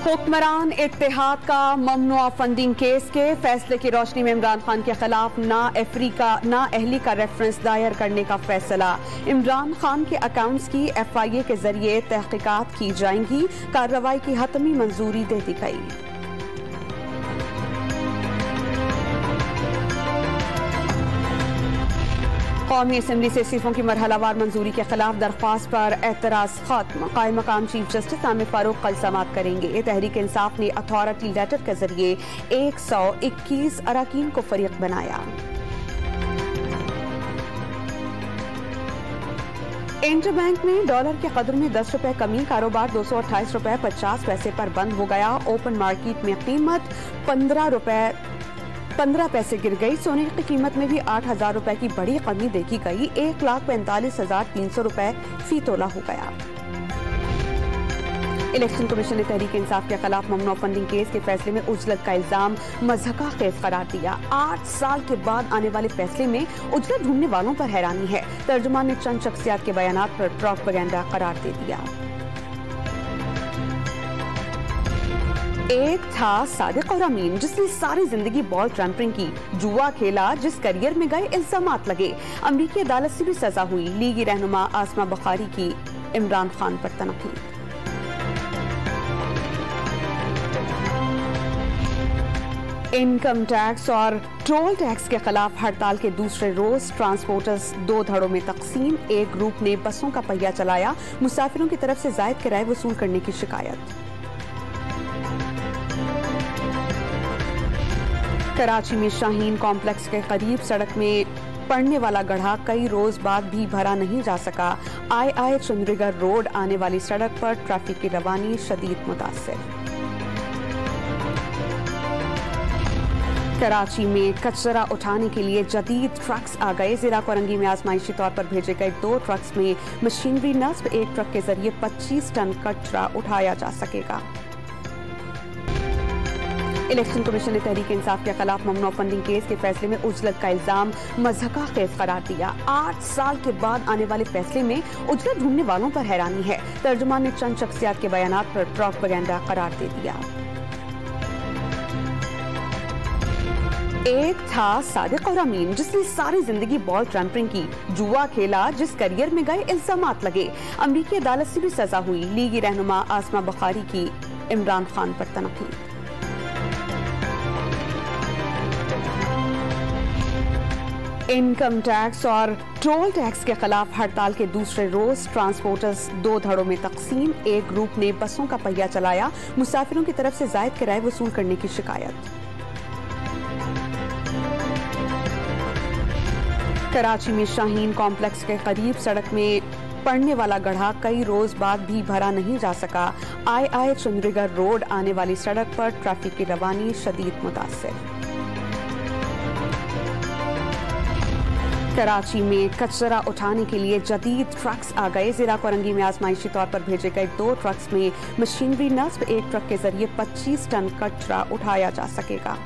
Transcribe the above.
हुक्मरान इत्तेहाद का ममनुआ funding case के फैसले की रोशनी में इमरान खान के खिलाफ नाअहली का रेफरेंस दायर करने का फैसला। इमरान खान के अकाउंट्स की FIA के जरिए तहकीकात की जाएंगी। कार्रवाई की हतमी मंजूरी दे दी गई। कौमी असम्बली से इस्तीफों की मरहलावार मंजूरी के खिलाफ दरख्वास्त पर एतराज खत्म। कायम मकाम चीफ जस्टिस आमिर फारूक कल समाअत करेंगे। तहरीक इंसाफ ने अथॉरिटी लेटर के जरिए 121 अरकान को फरीक बनाया। इंटरबैंक में डॉलर के कदर में 10 रुपए कमी। कारोबार 228 रुपए 50 पैसे पर बंद हो गया। ओपन मार्केट में कीमत 15 पैसे गिर गई। सोने की कीमत में भी 8,000 रुपए की बड़ी कमी देखी गई। 1,45,300 रुपए फी तोला हो गया। इलेक्शन कमीशन ने तहरीक इंसाफ के खिलाफ ममनुआ फंडिंग केस के फैसले में उजलत का इल्जाम मज़हका खेज करार दिया। 8 साल के बाद आने वाले फैसले में उजलत ढूंढने वालों पर हैरानी है। तर्जुमान ने चंद शख्सियात के बयानात पर प्रोपेगेंडा करार दे दिया। एक था सादिक और अमीन जिसने सारी जिंदगी बॉल ट्रैम्परिंग की, जुआ खेला, जिस करियर में गए इल्जामात लगे। अमरीकी अदालत से भी सजा हुई। लीगी रहनुमा आसमा बुखारी की इमरान खान पर तनकीद। इनकम टैक्स और टोल टैक्स के खिलाफ हड़ताल के दूसरे रोज ट्रांसपोर्टर्स 2 धड़ों में तकसीम। एक ग्रुप ने बसों का पहिया चलाया। मुसाफिरों की तरफ से जायद किराए वसूल करने की शिकायत। कराची में शाहीन कॉम्प्लेक्स के करीब सड़क में पड़ने वाला गड्ढा कई रोज बाद भी भरा नहीं जा सका। आई चंद्रीगढ़ रोड आने वाली सड़क पर ट्रैफिक की रवानी शदीद मुतासिर। कराची में कचरा उठाने के लिए जदीद ट्रक्स आ गए। जिला कोरंगी में आजमाइशी तौर पर भेजे गए 2 ट्रक्स में मशीनरी नस्ब। एक ट्रक के जरिए 25 टन कचरा उठाया जा सकेगा। इलेक्शन कमीशन ने तहरीक इंसाफ के खिलाफ ममनुआ फंडिंग केस के फैसले में उजलत का इल्जाम मज़हका खेज करार दिया। 8 साल के बाद आने वाले फैसले में उजलत ढूंढने वालों पर हैरानी है। तर्जुमान ने चंद शख्सियात के बयानात पर प्रोपेगेंडा करार दे दिया। एक था सादिक और अमीन जिसने सारी जिंदगी बॉल ट्रैम्परिंग की, जुआ खेला, जिस करियर में गए इल्जामात लगे। अमरीकी अदालत से भी सजा हुई। लीगी रहनुमा आसमा बुखारी की इमरान खान पर तनकीद। इनकम टैक्स और टोल टैक्स के खिलाफ हड़ताल के दूसरे रोज ट्रांसपोर्टर्स 2 धड़ों में तकसीम। एक ग्रुप ने बसों का पहिया चलाया। मुसाफिरों की तरफ से जायद किराए वसूल करने की शिकायत। कराची में शाहीन कॉम्प्लेक्स के करीब सड़क में पड़ने वाला गड्ढा कई रोज बाद भी भरा नहीं जा सका। आई चंद्रीगढ़ रोड आने वाली सड़क पर ट्रैफिक की रवानी शदीद मुतासिर। कराची में कचरा उठाने के लिए जदीद ट्रक्स आ गए। जिला कोरंगी में आजमाइशी तौर पर भेजे गए 2 ट्रक्स में मशीनरी नस्ब। एक ट्रक के जरिए 25 टन कचरा उठाया जा सकेगा।